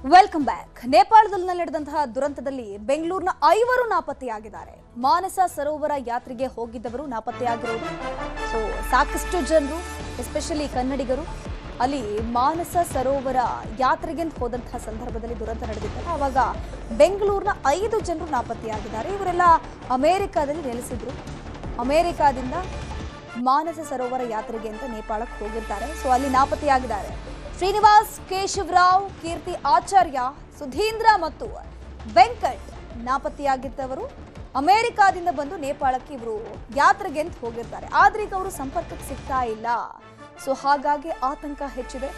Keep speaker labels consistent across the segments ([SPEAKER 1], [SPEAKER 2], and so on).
[SPEAKER 1] Welcome back. ನೇಪಾಳದಲ್ಲಿ ನಡೆದಂತಹ ದುರಂತದಲ್ಲಿ ಬೆಂಗಳೂರಿನ 5 ನಾಪತ್ತೆಯಾಗಿದ್ದಾರೆ. ಮಾನಸ ಸರೋವರ ಯಾತ್ರೆಗೆ ಹೋಗಿದ್ದವರು ನಾಪತ್ತೆಯಾಗಿರೋದು. ಸಾಕಷ್ಟು ಜನರು ಎಸ್ಪೆಷಲಿ ಕನ್ನಡಿಗರು ಅಲ್ಲಿ ಮಾನಸ ಸರೋವರ ಯಾತ್ರೆಗೆ ಹೋದಂತಹ ಸಂದರ್ಭದಲ್ಲಿ ದುರಂತ ನಡೆದಿತ್ತು. ಆವಾಗ ಬೆಂಗಳೂರಿನ 5 ಜನರು ನಾಪತ್ತೆಯಾಗಿದ್ದಾರೆ. ಇವರೆಲ್ಲ ಅಮೆರಿಕಾದಲ್ಲಿ ನೆಲೆಸಿದ್ರು. ಅಮೆರಿಕಾದಿಂದ ಮಾನಸ ಸರೋವರ ಯಾತ್ರೆಗೆ ಅಂತ ನೇಪಾಳಕ್ಕೆ ಹೋಗಿರ್ತಾರೆ. ಅಲ್ಲಿ ನಾಪತ್ತೆಯಾಗಿದ್ದಾರೆ. ಶ್ರೀನಿವಾಸ್, ಕೇಶವರಾವ್, ಕೀರ್ತಿ ಆಚಾರ್ಯ, ಸುಧೀಂದ್ರ ಮತ್ತು ವೆಂಕಟ್ ನಾಪತ್ತೆಯಾಗಿದ್ದವರು ಅಮೆರಿಕಾದಿಂದ ಬಂದು ನೇಪಾಳಕ್ಕೆ ಇವರು ಯಾತ್ರೆಗೆ ಅಂತ ಹೋಗಿರ್ತಾರೆ. ಆದ್ರೆ ಈಗ ಅವರು ಸಂಪರ್ಕಕ್ಕೆ ಸಿಗ್ತಾ ಇಲ್ಲ. ಹಾಗಾಗಿ ಆತಂಕ ಹೆಚ್ಚಿದೆ.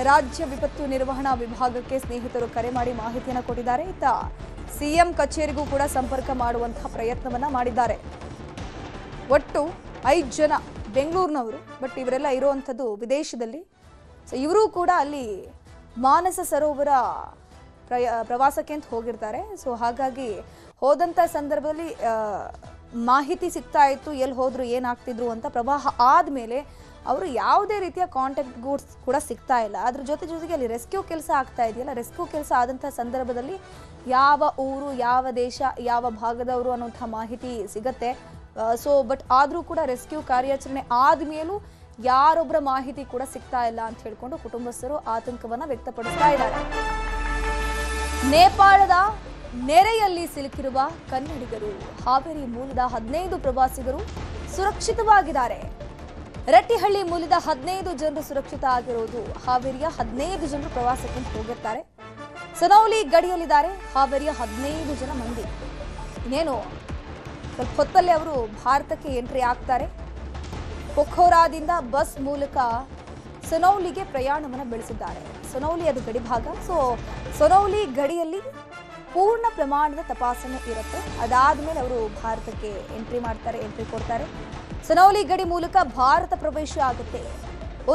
[SPEAKER 1] ರಾಜ್ಯ ವಿಪತ್ತು ನಿರ್ವಹಣಾ ವಿಭಾಗಕ್ಕೆ ಸ್ನೇಹಿತರು ಕರೆ ಮಾಡಿ ಮಾಹಿತಿಯನ್ನು ಕೊಟ್ಟಿದ್ದಾರೆ. ಇತ್ತ ಸಿಎಂ ಕಚೇರಿಗೂ ಕೂಡ ಸಂಪರ್ಕ ಮಾಡುವಂತಹ ಪ್ರಯತ್ನವನ್ನ ಮಾಡಿದ್ದಾರೆ. ಒಟ್ಟು 5 ಜನ ಬೆಂಗಳೂರಿನವರು, ಬಟ್ ಇವರೆಲ್ಲ ಇರುವಂಥದ್ದು ವಿದೇಶದಲ್ಲಿ. ಇವರು ಕೂಡ ಅಲ್ಲಿ ಮಾನಸ ಸರೋವರ ಪ್ರವಾಸಕ್ಕೆ ಅಂತ ಹೋಗಿರ್ತಾರೆ. ಹಾಗಾಗಿ ಹೋದಂಥ ಸಂದರ್ಭದಲ್ಲಿ ಮಾಹಿತಿ ಸಿಗ್ತಾ ಇತ್ತು, ಎಲ್ಲಿ ಹೋದ್ರು ಏನಾಗ್ತಿದ್ರು ಅಂತ. ಪ್ರವಾಹ ಆದಮೇಲೆ ಅವರು ಯಾವುದೇ ರೀತಿಯ ಕಾಂಟ್ಯಾಕ್ಟ್ ಗೂಡ್ಸ್ ಕೂಡ ಸಿಗ್ತಾ ಇಲ್ಲ. ಅದ್ರ ಜೊತೆಗೆ ಅಲ್ಲಿ ರೆಸ್ಕ್ಯೂ ಕೆಲಸ ಆಗ್ತಾ ಇದೆಯಲ್ಲ, ರೆಸ್ಕ್ಯೂ ಕೆಲಸ ಆದಂಥ ಸಂದರ್ಭದಲ್ಲಿ ಯಾವ ಊರು, ಯಾವ ದೇಶ, ಯಾವ ಭಾಗದವರು ಅನ್ನೋಂಥ ಮಾಹಿತಿ ಸಿಗತ್ತೆ. ಬಟ್ ಆದರೂ ಕೂಡ ರೆಸ್ಕ್ಯೂ ಕಾರ್ಯಾಚರಣೆ ಆದಮೇಲೂ ಯಾರೊಬ್ಬರ ಮಾಹಿತಿ ಕೂಡ ಸಿಗ್ತಾ ಇಲ್ಲ ಅಂತ ಹೇಳ್ಕೊಂಡು ಕುಟುಂಬಸ್ಥರು ಆತಂಕವನ್ನ ವ್ಯಕ್ತಪಡಿಸ್ತಾ ಇದ್ದಾರೆ. ನೇಪಾಳದ ನೆರೆಯಲ್ಲಿ ಸಿಲುಕಿರುವ ಕನ್ನಡಿಗರು, ಹಾವೇರಿ ಮೂಲದ 15 ಪ್ರವಾಸಿಗರು ಸುರಕ್ಷಿತವಾಗಿದ್ದಾರೆ. ರಟ್ಟಿಹಳ್ಳಿ ಮೂಲದ 15 ಜನರು ಸುರಕ್ಷಿತ ಆಗಿರೋದು. ಹಾವೇರಿಯ 15 ಜನರು ಪ್ರವಾಸಕ್ಕೆ ಹೋಗಿರ್ತಾರೆ. ಸನೌಲಿ ಗಡಿಯಲ್ಲಿದ್ದಾರೆ ಹಾವೇರಿಯ 15 ಜನ ಮಂದಿ. ಇನ್ನೇನು ಸ್ವಲ್ಪ ಹೊತ್ತಲ್ಲೇ ಅವರು ಭಾರತಕ್ಕೆ ಎಂಟ್ರಿ ಆಗ್ತಾರೆ. ಪೊಖೋರಾದಿಂದ ಬಸ್ ಮೂಲಕ ಸನೌಲಿಗೆ ಪ್ರಯಾಣವನ್ನು ಬೆಳೆಸಿದ್ದಾರೆ. ಸನೌಲಿ ಅದು ಗಡಿ ಭಾಗ. ಸನೌಲಿ ಗಡಿಯಲ್ಲಿ ಪೂರ್ಣ ಪ್ರಮಾಣದ ತಪಾಸಣೆ ಇರುತ್ತೆ. ಅದಾದ್ಮೇಲೆ ಅವರು ಭಾರತಕ್ಕೆ ಎಂಟ್ರಿ ಕೊಡ್ತಾರೆ. ಸನೌಲಿ ಗಡಿ ಮೂಲಕ ಭಾರತ ಪ್ರವೇಶ ಆಗುತ್ತೆ.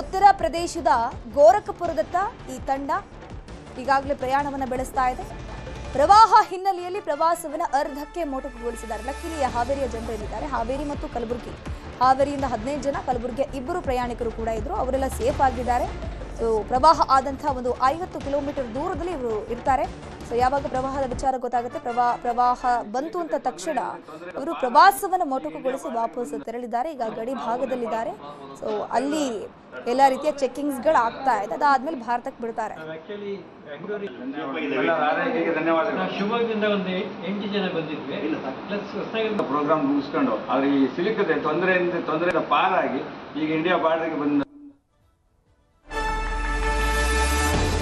[SPEAKER 1] ಉತ್ತರ ಪ್ರದೇಶದ ಗೋರಖಪುರದತ್ತ ಈ ತಂಡ ಈಗಾಗಲೇ ಪ್ರಯಾಣವನ್ನು ಬೆಳೆಸ್ತಾ ಇದೆ. ಪ್ರವಾಹ ಹಿನ್ನೆಲೆಯಲ್ಲಿ ಪ್ರವಾಸವನ್ನು ಅರ್ಧಕ್ಕೆ ಮೊಟಕುಗೊಳಿಸಿದ್ದಾರೆ. ಲಕ್ಕಿಲಿ ಹಾವೇರಿಯ ಜನರು ಇಲ್ಲಿದ್ದಾರೆ. ಹಾವೇರಿ ಮತ್ತು ಕಲಬುರಗಿ. ಹಾವೇರಿಯಿಂದ 15 ಜನ, ಕಲಬುರಗಿಯ 2 ಪ್ರಯಾಣಿಕರು ಕೂಡ ಇದ್ರು. ಅವರೆಲ್ಲ ಸೇಫ್ ಆಗಿದ್ದಾರೆ. ಪ್ರವಾಹ ಆದಂತಹ ಒಂದು 50 ಕಿಲೋಮೀಟರ್ ದೂರದಲ್ಲಿ ಇವರು ಇರ್ತಾರೆ. ಯಾವಾಗ ಪ್ರವಾಹದ ವಿಚಾರ ಗೊತ್ತಾಗುತ್ತೆ, ಪ್ರವಾಹ ಬಂತು ಅಂತ ತಕ್ಷಣ ಅವರು ಪ್ರವಾಸವನ್ನು ಮೊಟಕುಗೊಳಿಸಿ ವಾಪಸ್ ತೆರಳಿದ್ದಾರೆ. ಈಗ ಗಡಿ ಭಾಗದಲ್ಲಿದ್ದಾರೆ. ಅಲ್ಲಿ ಎಲ್ಲ ರೀತಿಯ ಚೆಕಿಂಗ್ಸ್ಗಳು ಆಗ್ತಾ ಇದೆ. ಅದಾದ್ಮೇಲೆ ಭಾರತಕ್ಕೆ ಬಿಡ್ತಾರೆ.
[SPEAKER 2] ಶಿವಮೊಗ್ಗದಿಂದ ಒಂದು 8 ಜನ ಬಂದಿದ್ವಿ.
[SPEAKER 3] ಪ್ರೋಗ್ರಾಮ್ ಮುಗಿಸ್ಕೊಂಡು ಅವ್ರಿಗೆ ಸಿಲುಕದೆ ತೊಂದರೆಯಿಂದ ಪಾರಾಗಿ ಈಗ ಇಂಡಿಯಾ ಬಾರ್ಡರ್ಗೆ ಬಂದ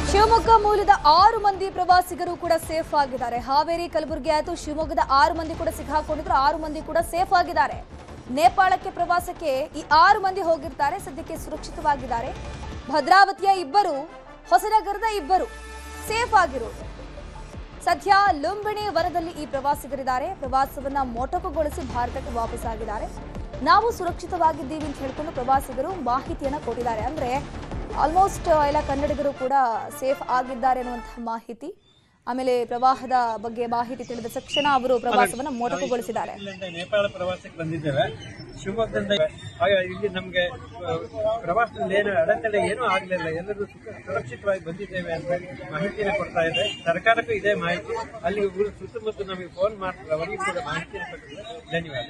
[SPEAKER 1] ಶಿವಮೊಗ್ಗ ಮೂಲದ 6 ಮಂದಿ ಪ್ರವಾಸಿಗರು ಕೂಡ ಸೇಫ್ ಆಗಿದ್ದಾರೆ. ಹಾವೇರಿ, ಕಲಬುರಗಿ ಆಯಿತು, ಶಿವಮೊಗ್ಗದ 6 ಮಂದಿ ಕೂಡ ಸಿಕ್ಕಾಕೊಂಡಿದ್ರು. 6 ಮಂದಿ ಕೂಡ ಸೇಫ್ ಆಗಿದ್ದಾರೆ. ನೇಪಾಳಕ್ಕೆ ಪ್ರವಾಸಕ್ಕೆ ಈ 6 ಮಂದಿ ಹೋಗಿರ್ತಾರೆ. ಸದ್ಯಕ್ಕೆ ಸುರಕ್ಷಿತವಾಗಿದ್ದಾರೆ. ಭದ್ರಾವತಿಯ 2, ಹೊಸನಗರದ 2 ಸೇಫ್ ಆಗಿರೋದು. ಸದ್ಯ ಲುಂಬಿನಿ ವನದಲ್ಲಿ ಈ ಪ್ರವಾಸಿಗರಿದ್ದಾರೆ. ಪ್ರವಾಸವನ್ನ ಮೊಟಕುಗೊಳಿಸಿ ಭಾರತಕ್ಕೆ ವಾಪಸ್ ಆಗಿದ್ದಾರೆ. ನಾವು ಸುರಕ್ಷಿತವಾಗಿದ್ದೀವಿ ಅಂತ ಹೇಳ್ಕೊಂಡು ಪ್ರವಾಸಿಗರು ಮಾಹಿತಿಯನ್ನ ಕೊಟ್ಟಿದ್ದಾರೆ. ಅಂದ್ರೆ ಆಲ್ಮೋಸ್ಟ್ ಎಲ್ಲ ಕನ್ನಡಿಗರು ಕೂಡ ಸೇಫ್ ಆಗಿದ್ದಾರೆ ಅನ್ನುವಂತಹ ಮಾಹಿತಿ. ಆಮೇಲೆ ಪ್ರವಾಹದ ಬಗ್ಗೆ ಮಾಹಿತಿ ತಿಳಿದ ತಕ್ಷಣ ಅವರು ಪ್ರವಾಸವನ್ನು ಮೊಟಕುಗೊಳಿಸಿದ್ದಾರೆ.
[SPEAKER 2] ನೇಪಾಳ ಪ್ರವಾಸಕ್ಕೆ ಬಂದಿದ್ದೇವೆ. ಶಿವಮೊಗ್ಗದಿಂದ ಇಲ್ಲಿ ನಮಗೆ ಪ್ರವಾಸದಲ್ಲಿ ಏನು ಅಡೆತಡೆ ಏನೂ ಆಗಲಿಲ್ಲ. ಎಲ್ಲರೂ ಸುರಕ್ಷಿತವಾಗಿ ಬಂದಿದ್ದೇವೆ ಅಂತ ಮಾಹಿತಿಯನ್ನು ಕೊಡ್ತಾ ಇದೆ. ಸರ್ಕಾರಕ್ಕೂ ಇದೇ ಮಾಹಿತಿ. ಅಲ್ಲಿ ಸುತ್ತಮುತ್ತ ನಮಗೆ ಫೋನ್ ಮಾಡ್ತಾರೆ, ಅವರಿಗೆ ಕೂಡ ಮಾಹಿತಿಯನ್ನು ಕೊಟ್ಟಿದ್ದಾರೆ. ಧನ್ಯವಾದ.